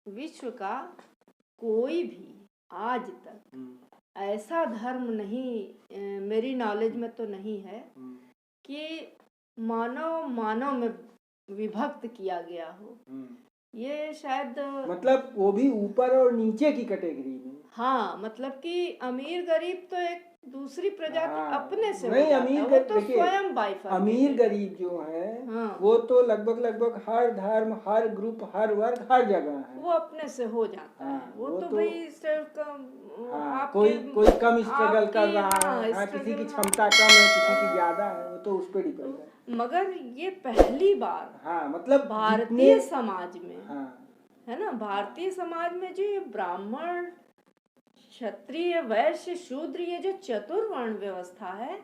विश्व का कोई भी आज तक ऐसा धर्म नहीं, मेरी नॉलेज में तो नहीं है कि मानव में विभक्त किया गया हो। ये शायद मतलब वो भी ऊपर और नीचे की कैटेगरी में। हाँ, मतलब कि अमीर गरीब तो एक दूसरी प्रजाति हाँ, अपने से हो नहीं जाता है, अमीर वो तो देखिए, स्वयं बाइफर अमीर गरीब जो है हाँ, वो तो लगभग हर धर्म, हर ग्रुप, हर वर्ग, हर जगह है। वो अपने से हो जाता है। हाँ, वो वो तो तो भाई सिर्फ हाँ, आपके कोई कम स्ट्रगल कर आपकी रहा हाँ है, हाँ, किसी की स्ट्रगल क्षमता कम है, किसी की हाँ ज्यादा है, वो तो उस पर तो डिपेंड है। मगर ये पहली बार हाँ, मतलब जितने भारतीय समाज में हाँ है ना, भारतीय समाज में जो ये ब्राह्मण क्षत्रिय वैश्य शूद्र ये जो चतुर्वर्ण व्यवस्था है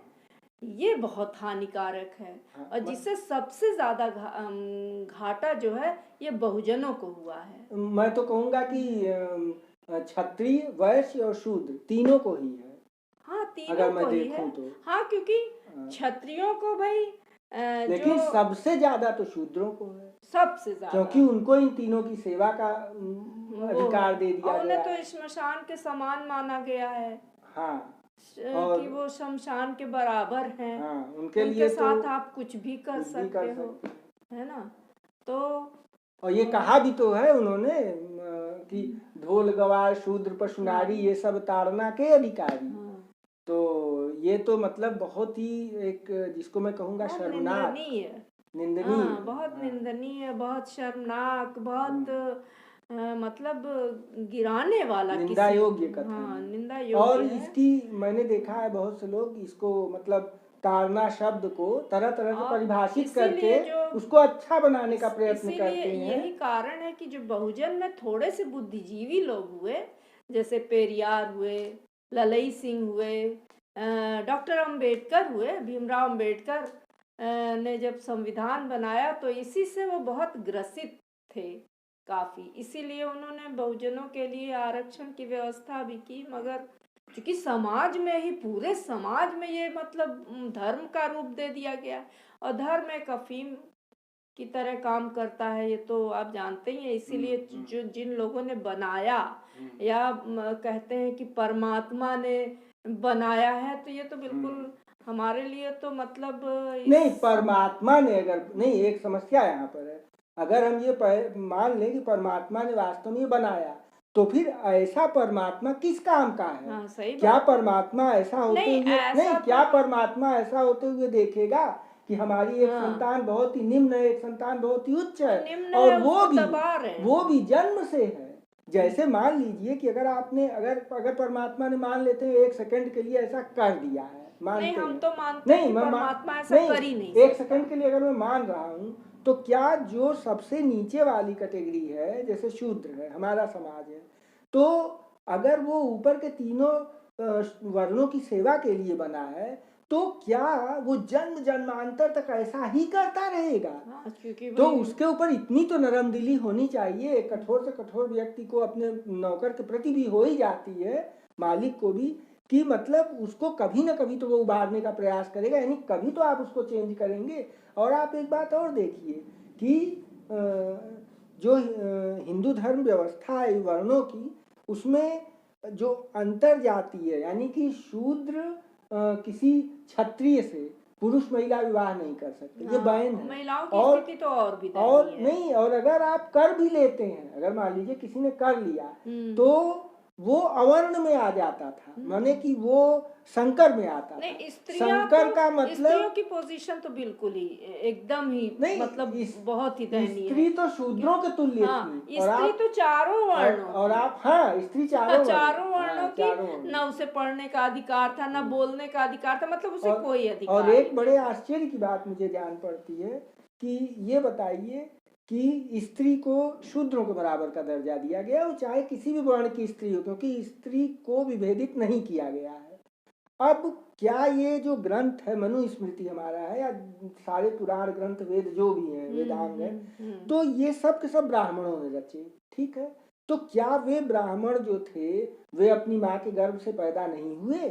ये बहुत हानिकारक है। हाँ, और जिससे सबसे ज्यादा घाटा जो है ये बहुजनों को हुआ है। मैं तो कहूँगा कि क्षत्रिय, वैश्य और शूद्र तीनों को ही है, हाँ, तीनों अगर मैं को ही है। देखूं तो। हाँ, क्योंकि क्षत्रियों को भाई लेकिन जो सबसे ज्यादा तो शूद्रों को है, सबसे ज्यादा क्योंकि उनको इन तीनों की सेवा का वो अधिकार है दे दिया और गया उन्हें तो है। श्मशान के समान माना गया है हाँ, कि और वो शमशान के बराबर हैं। हाँ, उनके उनके लिए तो साथ आप कुछ भी कर कुछ भी सकते कर हो, सकते हैं। है ना। तो और ये कहा भी तो है उन्होंने कि ढोल गवार शूद्र पशु नारी ये सब ताड़ना के अधिकारी। तो ये तो मतलब बहुत ही एक, जिसको मैं कहूँगा बहुत शर्मनाक, निंदनीय हाँ, है। बहुत हाँ, निंदनीय, बहुत शर्मनाक, बहुत मतलब गिराने वाला निंदा किसी योग्य कथन हाँ, है। निंदा और योग्य है। इसकी मैंने देखा है बहुत से लोग इसको मतलब ताड़ना शब्द को तरह तरह से और परिभाषित करके इसीलिए जो उसको अच्छा बनाने का प्रयत्न इसीलिए करते हैं। यही कारण है कि जो बहुजन में थोड़े से बुद्धिजीवी लोग हुए, जैसे पेरियार हुए, ललई सिंह हुए, डॉक्टर अंबेडकर हुए, भीमराव अंबेडकर ने जब संविधान बनाया तो इसी से वो बहुत ग्रसित थे काफी, इसीलिए उन्होंने बहुजनों के लिए आरक्षण की व्यवस्था भी की। मगर क्योंकि समाज में ही पूरे समाज में ये मतलब धर्म का रूप दे दिया गया और धर्म एक अफीम की तरह काम करता है, ये तो आप जानते ही हैं। इसीलिए जो जिन लोगों ने बनाया या कहते हैं कि परमात्मा ने बनाया है, तो ये तो बिल्कुल हमारे लिए तो मतलब नहीं, परमात्मा ने अगर नहीं, एक समस्या यहाँ पर है, अगर हम ये मान लें कि परमात्मा ने वास्तव में बनाया तो फिर ऐसा परमात्मा किस काम का है? हाँ, सही क्या बात परमात्मा ऐसा होते नहीं, हुए ऐसा क्या तो परमात्मा ऐसा होते हुए देखेगा कि हमारी एक संतान बहुत ही निम्न है, एक संतान बहुत ही उच्च है, निम्न और है, उसको दबा रहे हैं। वो भी जन्म से है। जैसे मान लीजिए कि अगर परमात्मा ने मान लेते हैं 1 सेकंड के लिए ऐसा कर दिया है, मानते नहीं, हम हैं, तो मानते हैं कि परमात्मा ऐसा कर ही नहीं सकता। 1 सेकंड के लिए अगर मैं मान रहा हूँ, तो क्या जो सबसे नीचे वाली कैटेगरी है, जैसे शूद्र है, हमारा समाज है, तो अगर वो ऊपर के तीनों वर्णों की सेवा के लिए बना है, तो क्या वो जन्म जन्मांतर तक ऐसा ही करता रहेगा? तो उसके ऊपर इतनी तो नरम दिली होनी चाहिए, कठोर से कठोर व्यक्ति को अपने नौकर के प्रति भी हो ही जाती है, मालिक को भी, कि मतलब उसको कभी ना कभी तो वो उबारने का प्रयास करेगा, यानी कभी तो आप उसको चेंज करेंगे। और आप एक बात और देखिए कि जो हिंदू धर्म व्यवस्था है वर्णों की, उसमें जो अंतर जाती है, यानी कि शूद्र किसी क्षत्रिय से पुरुष महिला विवाह नहीं कर सकते, ये बैन है। महिलाओं की स्थिति तो और भी और नहीं, और अगर आप कर भी लेते हैं, अगर मान लीजिए किसी ने कर लिया, तो वो अवर्ण में आ जाता था, माने कि वो संकर में आता था। संकर का मतलब स्त्रियों की पोजीशन तो बिल्कुल ही एकदम ही नहीं, मतलब बहुत ही दयनीय है। स्त्री तो शूद्रों के तुल्य थी, और स्त्री तो चारों वर्णों और आप हाँ, स्त्री चारों वर्णों की, न उसे पढ़ने का अधिकार था, न बोलने का अधिकार था, मतलब उसे कोई अधिकार। और एक बड़े आश्चर्य की बात मुझे जान पड़ती है कि ये बताइए कि स्त्री को शूद्रों के बराबर का दर्जा दिया गया, वो चाहे किसी भी वर्ण की स्त्री हो, क्योंकि स्त्री को विभेदित नहीं किया गया है। अब क्या ये जो ग्रंथ है, मनुस्मृति हमारा है, या सारे पुराण ग्रंथ वेद जो भी हैं, वेदांग है, तो ये सब के सब ब्राह्मणों ने रचे, ठीक है। तो क्या वे ब्राह्मण जो थे वे अपनी माँ के गर्भ से पैदा नहीं हुए?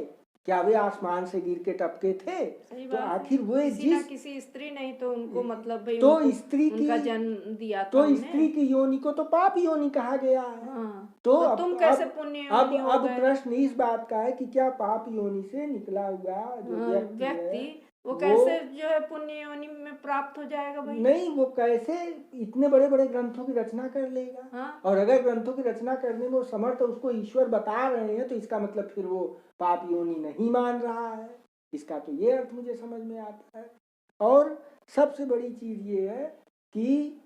क्या वे आसमान से गिर के टपके थे? सही तो बात है। आखिर वो किसी ना जिस किसी स्त्री ने ही तो उनको मतलब भाई तो उनको स्त्री उनका की जन्म दिया था तो उन्हें। स्त्री की योनि को तो पाप योनि कहा गया है। हाँ, तो तो अब तुम कैसे अब पुण्य अब योनि हो अब गए? प्रश्न इस बात का है कि क्या पाप योनि से निकला हुआ जो व्यक्ति है व्यक्ति वो वो कैसे जो है पुण्य योनि में प्राप्त हो जाएगा भाई? नहीं, वो कैसे इतने बड़े बड़े ग्रंथों की रचना कर लेगा? हाँ, और अगर ग्रंथों की रचना करने में वो समर्थ उसको ईश्वर बता रहे हैं तो इसका मतलब फिर वो पाप योनि नहीं मान रहा है। इसका तो ये अर्थ मुझे समझ में आता है। और सबसे बड़ी चीज ये है कि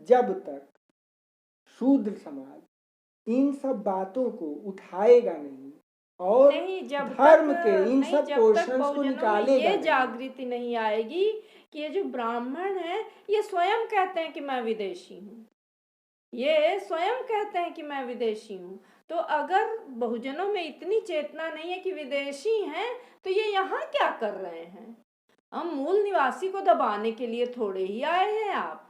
जब तक शूद्र समाज इन सब बातों को उठाएगा नहीं और नहीं जब धर्म तक के इन नहीं सब जब तक पोर्शंस को बहुजनों में निकालेगा ये नहीं। जागृति नहीं आएगी कि ये जो ब्राह्मण है ये स्वयं कहते हैं कि मैं विदेशी हूँ, ये स्वयं कहते हैं कि मैं विदेशी हूँ। तो अगर बहुजनों में इतनी चेतना नहीं है कि विदेशी हैं तो ये यहाँ क्या कर रहे हैं? हम मूल निवासी को दबाने के लिए थोड़े ही आए हैं आप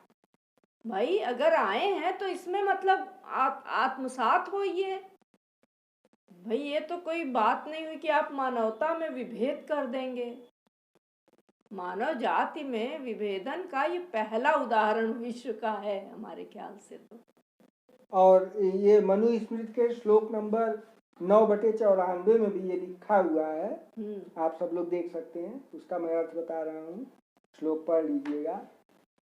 भाई। अगर आए हैं तो इसमें मतलब आप आत्मसात होइए भाई। ये तो कोई बात नहीं हुई कि आप मानवता में विभेद कर देंगे। मानव जाति में विभेदन का ये पहला उदाहरण विश्व का है हमारे ख्याल से तो। और ये मनुस्मृति के श्लोक नंबर 9/94 में भी ये लिखा हुआ है, आप सब लोग देख सकते हैं। उसका मैं अर्थ बता रहा हूँ, श्लोक पढ़ लीजिएगा।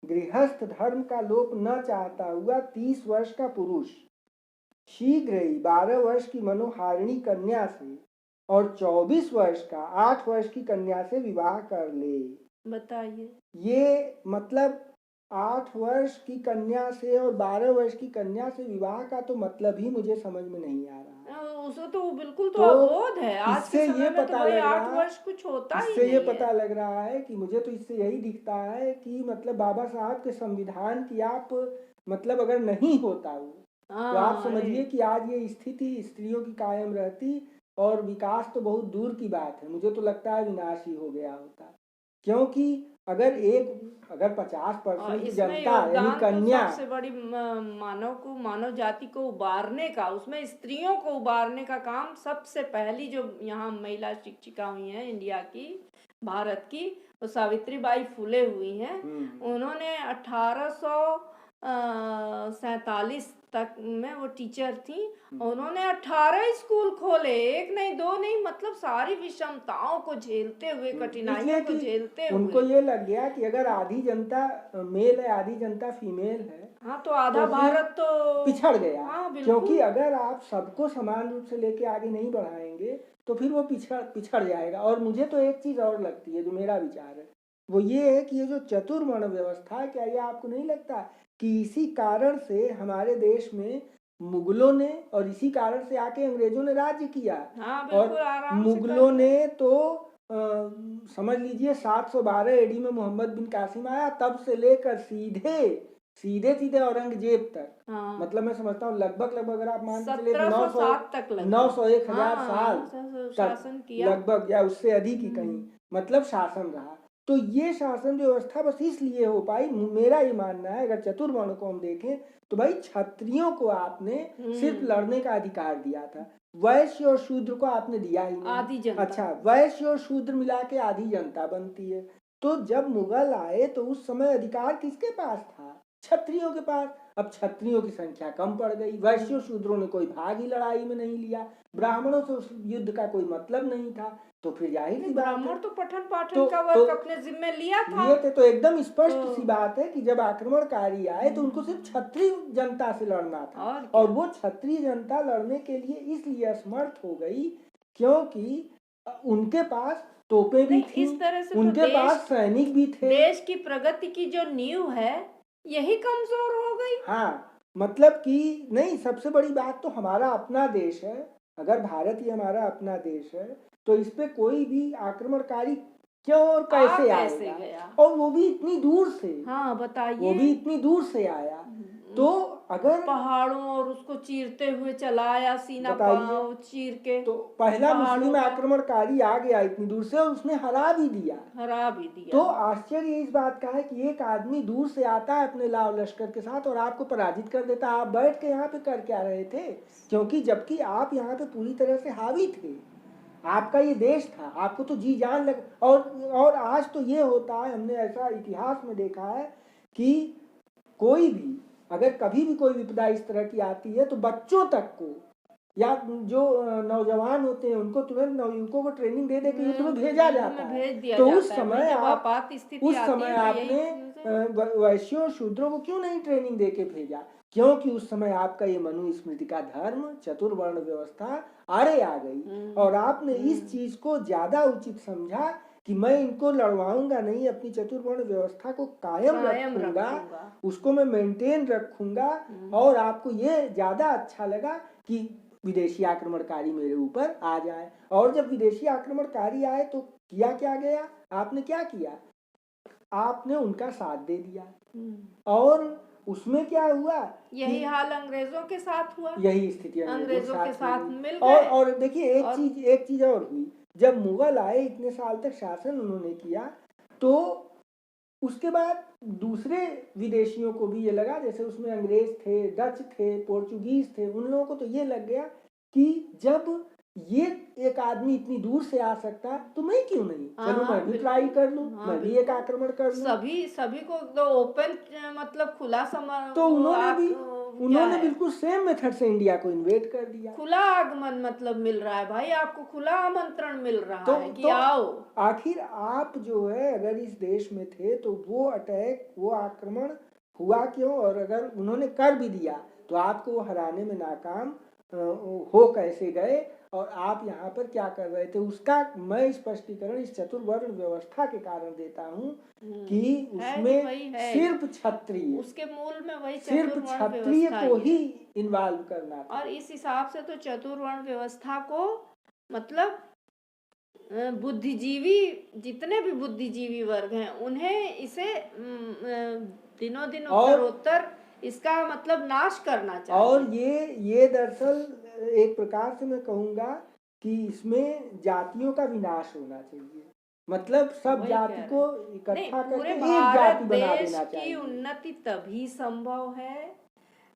गृहस्थ धर्म का लोप न चाहता हुआ 30 वर्ष का पुरुष शीघ्र ही 12 वर्ष की मनोहारिणी कन्या से और 24 वर्ष का 8 वर्ष की कन्या से विवाह कर ले। बताइए, ये मतलब 8 वर्ष की कन्या से और 12 वर्ष की कन्या से विवाह का तो मतलब ही मुझे समझ में नहीं आ रहा। उसे तो बिल्कुल तो तो अबोध है। आज के इससे समय ये में तो पता भाई लग 8 रहा वर्ष कुछ होता ही इससे ये नहीं पता है। लग रहा है कि मुझे तो इससे यही दिखता है कि मतलब बाबा साहब के संविधान की आप मतलब अगर नहीं होता वो तो आप समझिए कि आज ये स्थिति स्त्रियों की कायम रहती और विकास तो बहुत दूर की बात है। मुझे तो लगता है विनाश ही हो गया होता, क्योंकि अगर 50% की इसमें जनता यानी योगदान तो कन्या सबसे बड़ी मानव जाति को उबारने का, उसमें स्त्रियों को उबारने का काम सबसे पहली जो यहाँ महिला शिक्षिका हुई हैं इंडिया की, भारत की, वो सावित्रीबाई फुले हुई हैं। उन्होंने 1847 तक में वो टीचर थी। उन्होंने 18 स्कूल खोले, एक नहीं दो नहीं, मतलब सारी विषमताओं को झेलते हुए, कठिनाइयों को झेलते हुए। उनको ये लग गया कि अगर आधी जनता मेल है आधी जनता फीमेल है, हाँ तो आधा भारत तो पिछड़ गया। हाँ, क्योंकि अगर आप सबको समान रूप से लेके आगे नहीं बढ़ाएंगे तो फिर वो पिछड़ जाएगा। और मुझे तो एक चीज और लगती है, जो मेरा विचार है वो ये है कि ये जो चतुर्वर्ण व्यवस्था है, क्या ये आपको नहीं लगता कि इसी कारण से हमारे देश में मुगलों ने और इसी कारण से आके अंग्रेजों ने राज्य किया। हाँ, और मुगलों ने तो समझ लीजिए 712 AD में मोहम्मद बिन कासिम आया, तब से लेकर सीधे औरंगजेब तक। हाँ। मतलब मैं समझता हूँ लगभग अगर आप मान के चलिए 900-1000 साल शासन किया लगभग, या उससे अधिक ही कहीं मतलब शासन रहा। तो ये शासन व्यवस्था बस इसलिए हो पाई, मेरा ये मानना है। अगर चतुर्वर्ण को हम देखें तो भाई क्षत्रियों को आपने सिर्फ लड़ने का अधिकार दिया था, वैश्य और शूद्र को आपने दिया ही नहीं। आधी जनता। अच्छा, वैश्य और शूद्र मिला के आधी जनता बनती है। तो जब मुगल आए तो उस समय अधिकार किसके पास था? क्षत्रियों के पास। अब क्षत्रियों की संख्या कम पड़ गई, वैश्यों शूद्रों ने कोई भाग ही लड़ाई में नहीं लिया, ब्राह्मणों से उस युद्ध का कोई मतलब नहीं था। तो फिर जाहिर सी बात है, तो पठन पाठन का वर्क अपने जिम्मे लिया था। ये तो एकदम स्पष्ट सी बात है कि जब आक्रमणकारी आए तो उनको सिर्फ क्षत्रिय जनता से लड़ना था। और वो क्षत्रिय जनता लड़ने के लिए इसलिए असमर्थ हो गई क्योंकि उनके पास तोपें भी थी, इस तरह से उनके पास सैनिक भी थे। देश की प्रगति की जो नींव है यही कमजोर हो गई। हाँ, मतलब कि नहीं, सबसे बड़ी बात तो हमारा अपना देश है। अगर भारत ही हमारा अपना देश है तो इस पे कोई भी आक्रमणकारी क्यों और कैसे आएगा? और वो भी इतनी दूर से। हाँ बताइए, वो भी इतनी दूर से आया। तो अगर पहाड़ों और उसको चीरते हुए चला आया, सीना पाव चीर के। तो पहला मुस्लिम आक्रमणकारी आ गया इतनी दूर से और उसने हरा भी दिया। तो आश्चर्य इस बात का है कि एक आदमी दूर से आता है अपने लाव लश्कर के साथ और आपको पराजित कर देता। आप बैठ के यहाँ पे कर क्या रहे थे? क्योंकि जबकि आप यहाँ पे पूरी तरह से हावी थे, आपका ये देश था, आपको तो जी जान लग। और आज तो ये होता है, हमने ऐसा इतिहास में देखा है कि कोई भी अगर कभी भी कोई विपदा इस तरह की आती है तो बच्चों तक को या जो नौजवान होते हैं उनको तुरंत नवयुवकों को ट्रेनिंग दे के युद्ध में भेजा युद्ध जाता में है। भेज दिया तो जाता उस है। समय भाई जब आप आपात स्थिति उस आती समय है तो यही आपने चीज़ है। वैश्यों और शूद्रों को क्यों नहीं ट्रेनिंग दे के भेजा? क्योंकि उस समय आपका ये मनुस्मृति का धर्म, चतुर्वर्ण व्यवस्था आड़े आ गई और आपने इस चीज को ज्यादा उचित समझा कि मैं इनको लड़वाऊंगा नहीं, अपनी चतुर्वर्ण व्यवस्था को कायम रखूंगा, उसको मैं मेंटेन रखूंगा। और आपको ये ज्यादा अच्छा लगा कि विदेशी आक्रमणकारी मेरे ऊपर आ जाए। और जब विदेशी आक्रमणकारी आए तो किया क्या गया? आपने क्या किया? आपने उनका साथ दे दिया। और उसमें क्या हुआ? यही हाल अंग्रेजों के साथ हुआ। यही स्थिति अंग्रेजों के साथ मिल और गए। और देखिए एक चीज और हुई। जब मुगल आए, इतने साल तक शासन उन्होंने किया, तो उसके बाद दूसरे विदेशियों को भी ये लगा, जैसे उसमें अंग्रेज थे, डच थे, पोर्चुगीज थे, उन लोगों को तो ये लग गया कि जब ये एक आदमी इतनी दूर से आ सकता तो मैं क्यों नहीं, चलो मैं भी ट्राई कर लूं, मैं भी एक आक्रमण कर लूं। सभी को तो ओपन मतलब खुला तो उन्होंने बिल्कुल सेम मेथड से इंडिया को इन्वेट कर दिया। खुला आगमन मतलब मिल रहा है भाई, आपको खुला आमंत्रण मिल रहा है कि तो आओ। आखिर आप जो है अगर इस देश में थे तो वो अटैक, वो आक्रमण हुआ क्यों? और अगर उन्होंने कर भी दिया तो आपको वो हराने में नाकाम हो कैसे गए? और आप यहाँ पर क्या कर रहे थे? उसका मैं स्पष्टीकरण इस चतुर्वर्ण व्यवस्था के कारण देता हूँ कि उसमें सिर्फ क्षत्रिय, उसके मूल में वही सिर्फ क्षत्रिय को ही इन्वॉल्व करना था। और इस हिसाब से तो चतुर्वर्ण व्यवस्था को मतलब बुद्धिजीवी, जितने भी बुद्धिजीवी वर्ग हैं उन्हें इसे दिनों दिन उत्तरोत्तर इसका मतलब नाश करना चाहिए। और ये दरअसल एक प्रकार से मैं कहूँगा कि इसमें जातियों का विनाश होना चाहिए। मतलब सब जाति को इकट्ठा करके एक जाति बना देना चाहिए। की उन्नति तभी संभव है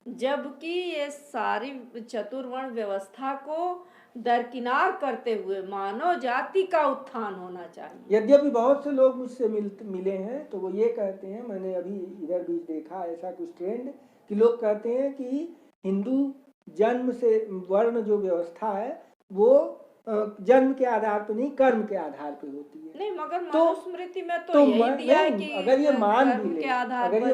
जबकि ये सारी चतुर्वर्ण व्यवस्था को दरकिनार करते हुए मानव जाति का उत्थान होना चाहिए। यद्यपि बहुत से लोग मुझसे मिले हैं तो वो ये कहते हैं, मैंने अभी इधर भी देखा ऐसा कुछ ट्रेंड, कि लोग कहते हैं कि हिंदू जन्म से वर्ण जो व्यवस्था है वो जन्म के आधार पर नहीं, कर्म के आधार पर होती है। नहीं, मगर मनुस्मृति में तो यही दिया है कि अगर ये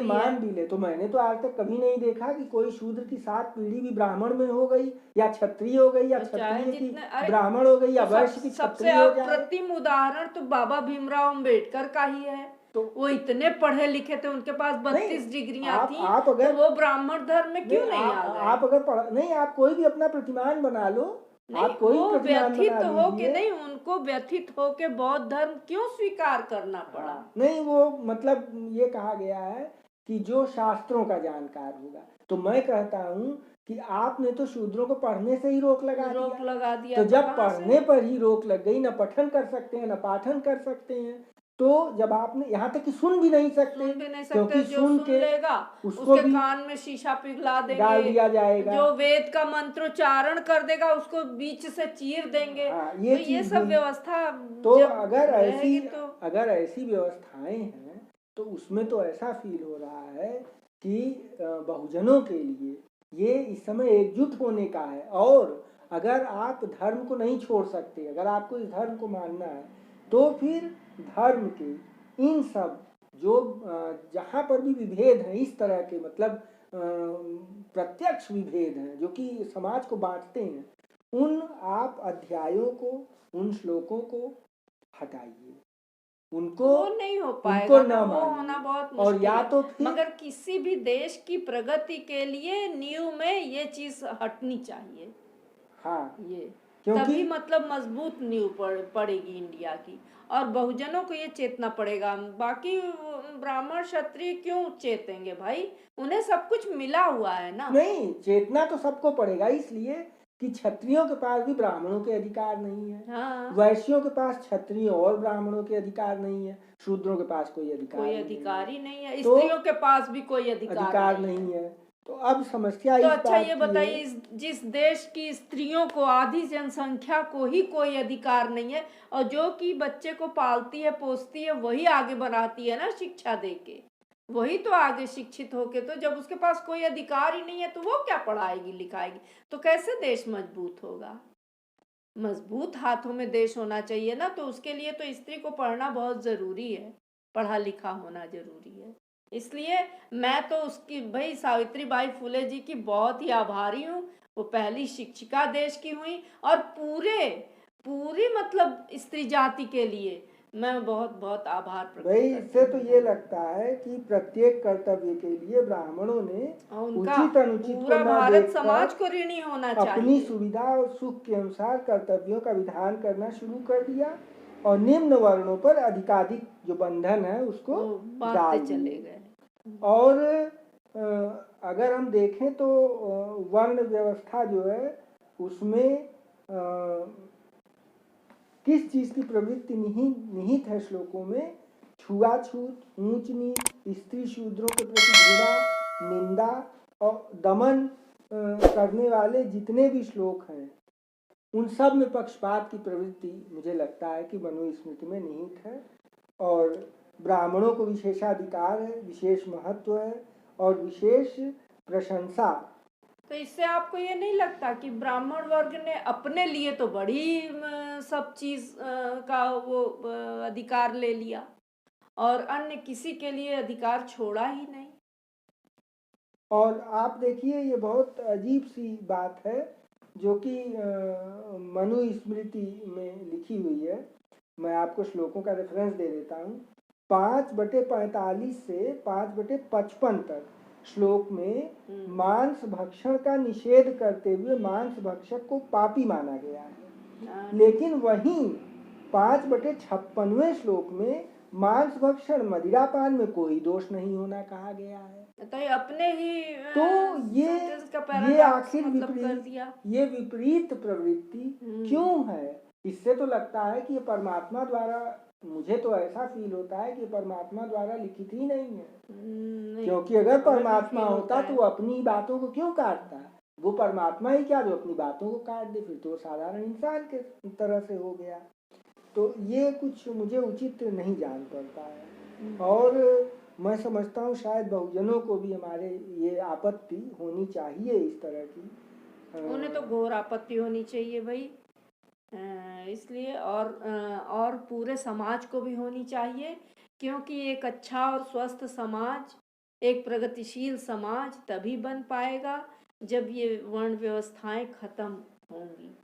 मान भी ले तो मैंने तो आज तक कभी नहीं देखा कि कोई शूद्र की 7 पीढ़ी भी ब्राह्मण में हो गई, या क्षत्रिय हो गई, या क्षत्रिय की ब्राह्मण हो गई, या वैश्य की क्षत्रिय हो जाए। अप्रतिम उदाहरण तो बाबा भीमराव अम्बेडकर का ही है। तो वो इतने पढ़े लिखे थे, उनके पास 32 डिग्रियां थी, तो वो ब्राह्मण धर्म में क्यों नहीं आ गए? आप अगर नहीं, आप कोई भी अपना प्रतिमान बना लो, आप कोई व्यथित हो के नहीं, उनको व्यथित हो के बौद्ध धर्म क्यों स्वीकार करना पड़ा? नहीं, वो मतलब ये कहा गया है कि जो शास्त्रों का जानकार होगा। तो मैं कहता हूँ कि आपने तो शूद्रों को पढ़ने से ही रोक लगा दिया। तो जब पढ़ने पर ही रोक लग गई, न पठन कर सकते हैं न पाठन कर सकते हैं, तो जब आपने यहाँ तक कि सुन भी नहीं सकते, क्योंकि सुन के लेगा उसके कान में शीशा पिघला देंगे, डाल दिया जाएगा। जो वेद का मंत्रोच्चारण कर देगा उसको बीच से चीर देंगे। ये सब व्यवस्था तो अगर ऐसी व्यवस्थाएं हैं तो उसमें तो ऐसा फील हो रहा है कि बहुजनों के लिए ये इस समय एकजुट होने का है। और अगर आप धर्म को नहीं छोड़ सकते, अगर आपको इस धर्म को मानना है, तो फिर धर्म के इन सब जो जहाँ पर भी विभेद हैं, इस तरह के मतलब प्रत्यक्ष विभेद हैं जो कि समाज को बांटते हैं, उन आप अध्यायों को, उन श्लोकों को हटाइए। उनको वो नहीं हो पाएगा, वो होना बहुत मुश्किल और या तो फिर मगर किसी भी देश की प्रगति के लिए नींव में ये चीज हटनी चाहिए। हाँ, ये तभी मतलब मजबूत नींव पड़ेगी इंडिया की, और बहुजनों को ये चेतना पड़ेगा। बाकी ब्राह्मण क्षत्रिय क्यों चेतेंगे भाई? उन्हें सब कुछ मिला हुआ है ना। नहीं, चेतना तो सबको पड़ेगा, इसलिए कि क्षत्रियों के पास भी ब्राह्मणों के अधिकार नहीं है। हाँ। वैश्यों के पास क्षत्रियों और ब्राह्मणों के अधिकार नहीं है, शूद्रों के पास कोई अधिकार ही नहीं है, स्त्रियों के पास भी कोई अधिकार नहीं है। तो अब समस्या तो इस अच्छा बात ये की बताइए, है। जिस देश की स्त्रियों को, आधी जनसंख्या को ही कोई अधिकार नहीं है, और जो कि बच्चे को पालती है पोसती है वही आगे बढ़ाती है ना शिक्षा देके, वही तो आगे शिक्षित होके, तो जब उसके पास कोई अधिकार ही नहीं है तो वो क्या पढ़ाएगी लिखाएगी, तो कैसे देश मजबूत होगा। मजबूत हाथों में देश होना चाहिए ना, तो उसके लिए तो स्त्री को पढ़ना बहुत जरूरी है, पढ़ा लिखा होना जरूरी है। इसलिए मैं तो उसकी भाई सावित्री बाई फुले जी की बहुत ही आभारी हूँ। वो पहली शिक्षिका देश की हुई, और पूरी मतलब स्त्री जाति के लिए मैं बहुत बहुत आभार भाई प्रकट करती इससे तो ये हूँ। लगता है कि प्रत्येक कर्तव्य के लिए ब्राह्मणों ने और उनका उचित अनुचित को पूरा न भारत समाज देखकर को ऋणी होना अपनी चाहिए। सुविधा और सुख के अनुसार कर्तव्यों का विधान करना शुरू कर दिया और निम्न वर्णों पर अधिकाधिक जो बंधन है उसको वो बांटते डाल चले दिए। गए। और अगर हम देखें तो वर्ण व्यवस्था जो है उसमें किस चीज की प्रवृत्ति निहित है श्लोकों में? छुआछूत, ऊंच नीच, स्त्री शूद्रों के प्रति घृणा, निंदा और दमन करने वाले जितने भी श्लोक हैं उन सब में पक्षपात की प्रवृत्ति मुझे लगता है कि मनुस्मृति में निहित है। और ब्राह्मणों को विशेषाधिकार है, विशेष महत्व है और विशेष प्रशंसा। तो इससे आपको ये नहीं लगता कि ब्राह्मण वर्ग ने अपने लिए तो बड़ी सब चीज का वो अधिकार ले लिया, और अन्य किसी के लिए अधिकार छोड़ा ही नहीं। और आप देखिए ये बहुत अजीब सी बात है जो कि मनुस्मृति में लिखी हुई है। मैं आपको श्लोकों का रेफरेंस दे देता हूँ। 5/45 से 5/55 तक श्लोक में मांस भक्षण का निषेध करते हुए मांस भक्षक को पापी माना गया है। लेकिन वहीं 5/56वें श्लोक में मांस भक्षण मदिरापान में कोई दोष नहीं होना कहा गया है। तो ये अपने ही तो सेंटेंस का ये पैराडॉक्स आखिर मतलब कर विपरीत दिया। ये विपरीत प्रवृत्ति क्यों है? इससे तो लगता है कि ये परमात्मा द्वारा, मुझे तो ऐसा फील होता है कि परमात्मा द्वारा लिखित ही नहीं है। क्योंकि अगर परमात्मा होता तो वो अपनी बातों को क्यों काटता? वो परमात्मा ही क्या जो अपनी बातों को काट दे, फिर तो साधारण इंसान के तरह से हो गया। तो ये कुछ मुझे उचित नहीं जान पड़ता है। और मैं समझता हूँ शायद बहुजनों को भी हमारे ये आपत्ति होनी चाहिए इस तरह की। उन्हें तो घोर आपत्ति होनी चाहिए भाई। इसलिए और पूरे समाज को भी होनी चाहिए, क्योंकि एक अच्छा और स्वस्थ समाज, एक प्रगतिशील समाज तभी बन पाएगा जब ये वर्ण व्यवस्थाएं खत्म होंगी।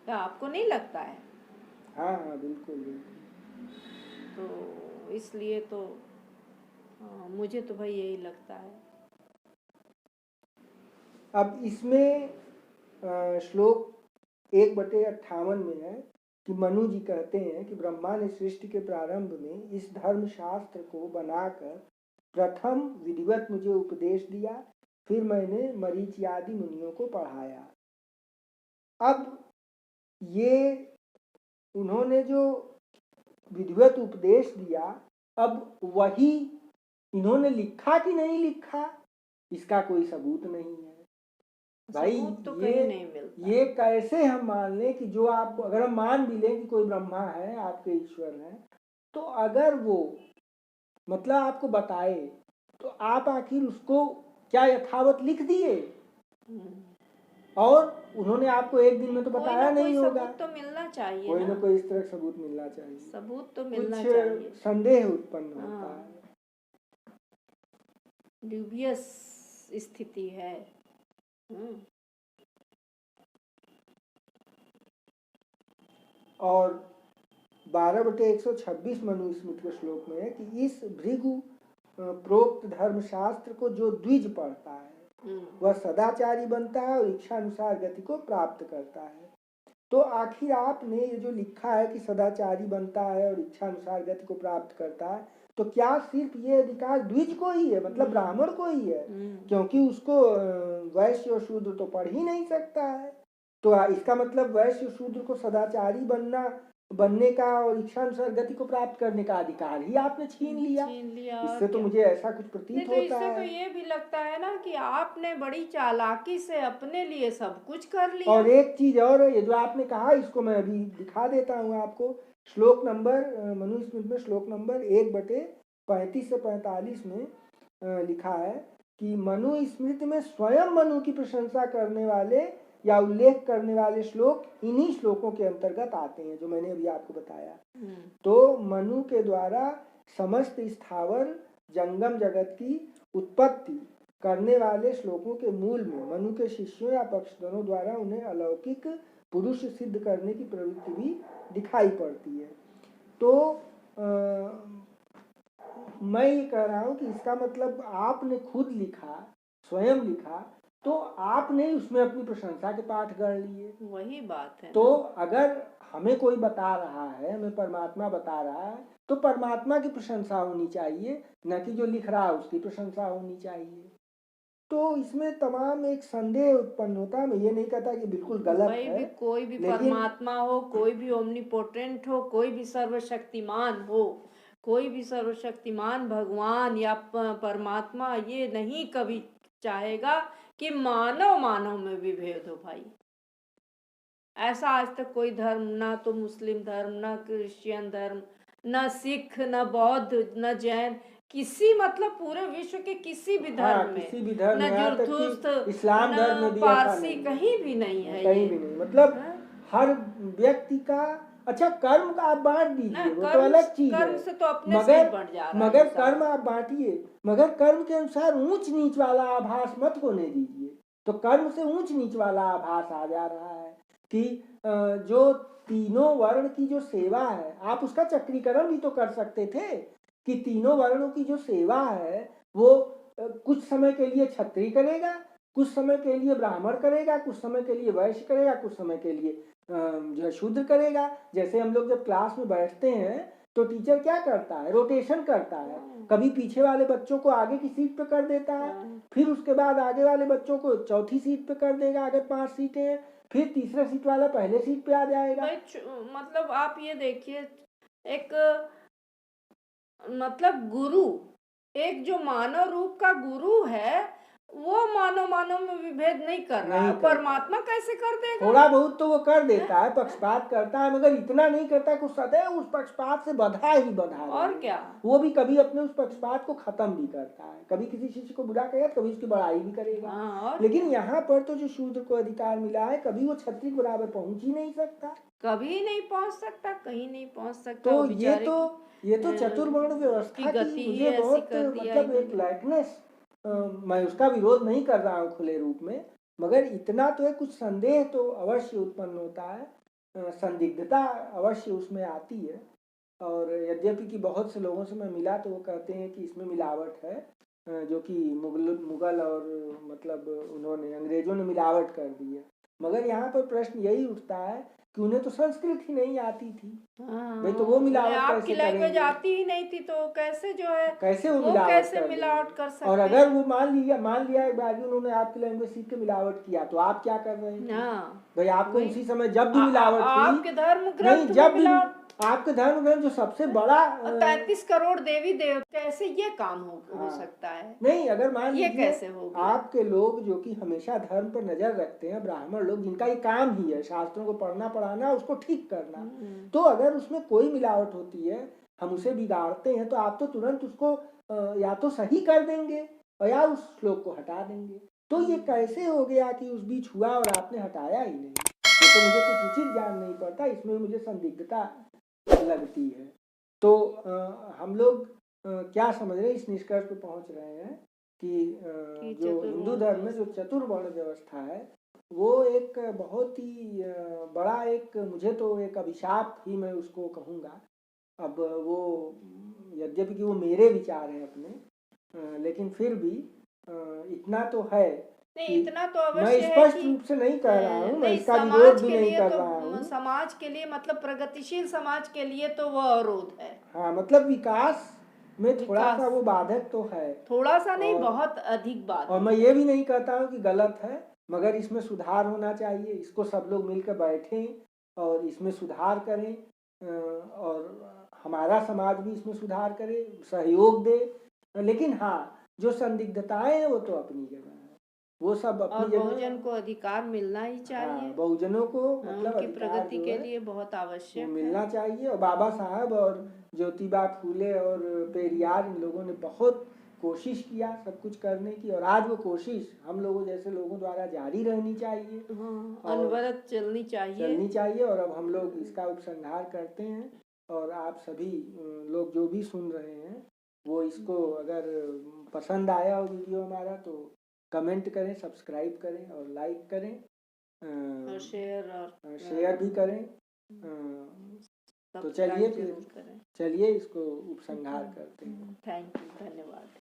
क्या आपको नहीं लगता है? हाँ हाँ बिल्कुल बिल्कुल। तो इसलिए तो मुझे तो भाई यही लगता है। अब इसमें श्लोक 1/58 में है कि मनु जी कहते हैं कि ब्रह्मा ने सृष्टि के प्रारंभ में इस धर्म शास्त्र को बनाकर प्रथम विधिवत मुझे उपदेश दिया, फिर मैंने मरीचि आदि मुनियों को पढ़ाया। अब ये उन्होंने जो विधिवत उपदेश दिया, अब वही इन्होंने लिखा कि नहीं लिखा इसका कोई सबूत नहीं है भाई। सबूत तो कहीं नहीं मिलता। ये कैसे हम मान लें कि जो आप, अगर हम मान भी लें कि कोई ब्रह्मा है, आपके ईश्वर है, तो अगर वो मतलब आपको बताए तो आप आखिर उसको क्या यथावत लिख दिए? और उन्होंने आपको एक दिन में तो बताया नहीं होगा। सबूत तो मिलना चाहिए, कोई ना कोई इस तरह सबूत मिलना चाहिए। सबूत तो मिलना कुछ चाहिए। संदेह उत्पन्न होता है। ड्यूबियस स्थिति है। और 12/126 मनुस्मृति के श्लोक में है कि इस भृगु प्रोक्त धर्मशास्त्र को जो द्विज पढ़ता है वह सदाचारी बनता है और इच्छा अनुसार गति को प्राप्त करता है। तो आखिर आपने ये जो लिखा है कि सदाचारी बनता है और इच्छा अनुसार गति को प्राप्त करता है, तो क्या सिर्फ ये अधिकार द्विज को ही है, मतलब ब्राह्मण को ही है? क्योंकि उसको वैश्य और शूद्र तो पढ़ ही नहीं सकता है। तो इसका मतलब वैश्य शूद्र को सदाचारी बनना बनने का और इच्छानुसार गति को प्राप्त करने का अधिकार ही आपने छीन लिया। और इससे तो क्या। मुझे ऐसा कुछ नहीं प्रतीत तो होता इससे तो है। ये भी लगता है ना कि आपने बड़ी चालाकी से अपने लिए सब कुछ कर लिया। और एक चीज और है, ये जो आपने कहा इसको मैं अभी दिखा देता हूँ आपको। श्लोक नंबर मनुस्मृति में श्लोक नंबर 1/35 से 45 में लिखा है कि मनुस्मृति में स्वयं मनु की प्रशंसा करने वाले या उल्लेख करने वाले श्लोक इन्हीं श्लोकों के अंतर्गत आते हैं जो मैंने अभी आपको बताया। तो मनु के द्वारा समस्त स्थावर जंगम जगत की उत्पत्ति करने वाले श्लोकों के मूल में मनु के शिष्यों या पक्षधरों द्वारा उन्हें अलौकिक पुरुष सिद्ध करने की प्रवृत्ति भी दिखाई पड़ती है। तो मैं ये कह रहा हूँ कि इसका मतलब आपने खुद लिखा, स्वयं लिखा, तो आपने उसमें अपनी प्रशंसा के पाठ गढ़ लिए। वही बात है तो ना। अगर हमें कोई बता रहा है, हमें परमात्मा बता रहा है, तो परमात्मा की प्रशंसा होनी चाहिए, न कि जो लिख रहा है उसकी प्रशंसा होनी चाहिए। तो इसमें तमाम एक संदेह उत्पन्न होता है। मैं ये नहीं कहता कि बिल्कुल गलत भाई है, भी कोई भी लेकिन परमात्मा हो, कोई भी ओमनीपोटेंट हो, कोई भी सर्वशक्तिमान हो, कोई भी सर्वशक्तिमान भगवान या परमात्मा ये नहीं कभी चाहेगा कि मानव मानव में विभेद हो भाई। ऐसा आज तक कोई धर्म, ना तो मुस्लिम धर्म, ना क्रिश्चियन धर्म, ना सिख, ना बौद्ध, न जैन, किसी मतलब पूरे विश्व के किसी भी हाँ, धर्म में, किसी भी धर्म न में, यहाँ तक जुरथुस्त, कि इस्लाम धर्म में न भी ऐसा पारसी, नहीं है। कहीं भी नहीं है कहीं ये। भी नहीं, मतलब हाँ? हर व्यक्ति का अच्छा कर्म का आप बांट ना दीजिए, वो तो कर्म अलग चीज कर्म है। से तो अपने से ही बढ़ जा रहा है मगर इंसान। कर्म आप बांटिए, मगर कर्म के अनुसार ऊंच नीच वाला आभास मत होने दीजिए। तो कर्म से ऊंच नीच वाला आभास आ जा रहा है कि जो तीनों वर्ण की जो सेवा है, आप उसका चक्रीकरण भी तो कर सकते थे कि तीनों वर्णों की जो सेवा है वो कुछ समय के लिए क्षत्रिय करेगा, कुछ समय के लिए ब्राह्मण करेगा, कुछ समय के लिए वैश्य करेगा, कुछ समय के लिए जो है शूद्र करेगा। जैसे हम लोग जब क्लास में बैठते हैं तो टीचर क्या करता है, रोटेशन करता है। कभी पीछे वाले बच्चों को आगे की सीट पे कर देता है, फिर उसके बाद आगे वाले बच्चों को चौथी सीट पे कर देगा अगर 5 सीटें हैं, फिर तीसरा सीट वाला पहले सीट पे आ जाएगा। मतलब आप ये देखिए, एक मतलब गुरु, एक जो मानव रूप का गुरु है, वो मानव मानव में विभेद नहीं कर रहा है। परमात्मा कैसे कर देगा? थोड़ा बहुत तो वो कर देता है, पक्षपात करता है, मगर इतना नहीं करता कि सदैव उस पक्षपात से बधा ही बधा रहे। और क्या। वो भी कभी अपने उस पक्षपात को खत्म भी करता है। कभी किसी शिष्य को बुरा कहेगा, कभी उसकी बड़ाई भी करेगा। लेकिन यहाँ पर तो जो शूद्र को अधिकार मिला है, कभी वो क्षत्रिय के बराबर पहुंच ही नहीं सकता, कभी नहीं पहुंच सकता, कहीं नहीं पहुंच सकता। तो ये तो चतुर्वर्ण व्यवस्था की मुझे बहुत मतलब एक लाइटनेस, मैं उसका विरोध नहीं कर रहा हूँ खुले रूप में, मगर इतना तो है कुछ संदेह तो अवश्य उत्पन्न होता है, संदिग्धता अवश्य उसमें आती है। और यद्यपि कि बहुत से लोगों से मैं मिला तो वो कहते हैं कि इसमें मिलावट है, जो कि मुगल और मतलब उन्होंने अंग्रेजों ने मिलावट कर दी है। मगर यहाँ पर प्रश्न यही उठता है कि उन्हें तो संस्कृत ही नहीं आती थी। भाई तो वो मिलावट आपकी लैंग्वेज आती ही नहीं थी, तो कैसे जो है कैसे वो मिलावट कर सकते हैं? और अगर वो मान लिया एक बार उन्होंने आपकी लैंग्वेज सीख के मिलावट किया, तो आप क्या कर रहे हैं? भाई आपको उसी समय जब भी मिलावट हुई, आपके धर्म ग्रंथ नहीं, जब भी आपके धर्म ग्रंथ जो सबसे बड़ा 33 करोड़ देवी देवता, कैसे ये काम हो सकता है? नहीं, अगर मान ये कैसे होगा? आपके लोग जो कि हमेशा धर्म पर नजर रखते हैं, ब्राह्मण लोग, जिनका ये काम ही है शास्त्रों को पढ़ना पढ़ाना, उसको ठीक करना, तो अगर उसमें कोई मिलावट होती है, हम उसे बिगाड़ते हैं, तो आप तो तुरंत उसको या तो सही कर देंगे और या उस श्लोक को हटा देंगे। तो ये कैसे हो गया कि उस बीच हुआ और आपने हटाया ही नहीं? ये तो मुझे कुछ उचित ज्ञान नहीं पड़ता, इसमें मुझे संदिग्धता लगती है। तो हम लोग क्या समझ रहे हैं, इस निष्कर्ष पे पहुंच रहे हैं कि जो हिंदू धर्म में जो चतुर्वर्ण व्यवस्था है, वो एक बहुत ही बड़ा एक, मुझे तो एक अभिशाप ही मैं उसको कहूँगा। अब वो यद्यपि कि वो मेरे विचार हैं अपने, लेकिन फिर भी इतना तो है नहीं, इतना तो अवश्य मैं स्पष्ट रूप से नहीं कह रहा हूँ, मैं इसका विरोध भी नहीं कर रहा हूँ। समाज के लिए, मतलब प्रगतिशील समाज के लिए तो वो अवरोध है। हाँ, मतलब विकास में थोड़ा सा वो बाधक तो है, थोड़ा सा नहीं, बहुत अधिक बात। और मैं ये भी नहीं कहता हूँ कि गलत है, मगर इसमें सुधार होना चाहिए। इसको सब लोग मिलकर बैठें और इसमें सुधार करें, और हमारा समाज भी इसमें सुधार करे, सहयोग दे। लेकिन हाँ, जो संदिग्धताएं हैं वो तो अपनी जगह है, वो सब और अपनी जगह। बहुजन को अधिकार मिलना ही हाँ, चाहिए। बहुजनों को मतलब उनकी अधिकार प्रगति जो के है लिए बहुत वो आवश्यक है। मिलना चाहिए। और बाबा साहब और ज्योतिबा फूले और पेरियार, इन लोगों ने बहुत कोशिश किया सब कुछ करने की, और आज वो कोशिश हम लोगों जैसे लोगों द्वारा जारी रहनी चाहिए, हाँ, और अनवरत चलनी चाहिए। और अब हम लोग इसका उपसंहार करते हैं। और आप सभी लोग जो भी सुन रहे हैं वो इसको अगर पसंद आया हो वीडियो हमारा तो कमेंट करें, सब्सक्राइब करें और लाइक करें, और शेयर भी करें। तो सब्सक्राइब चलिए जरूर करें। चलिए इसको उपसंहार करते हैं। थैंक यू, धन्यवाद।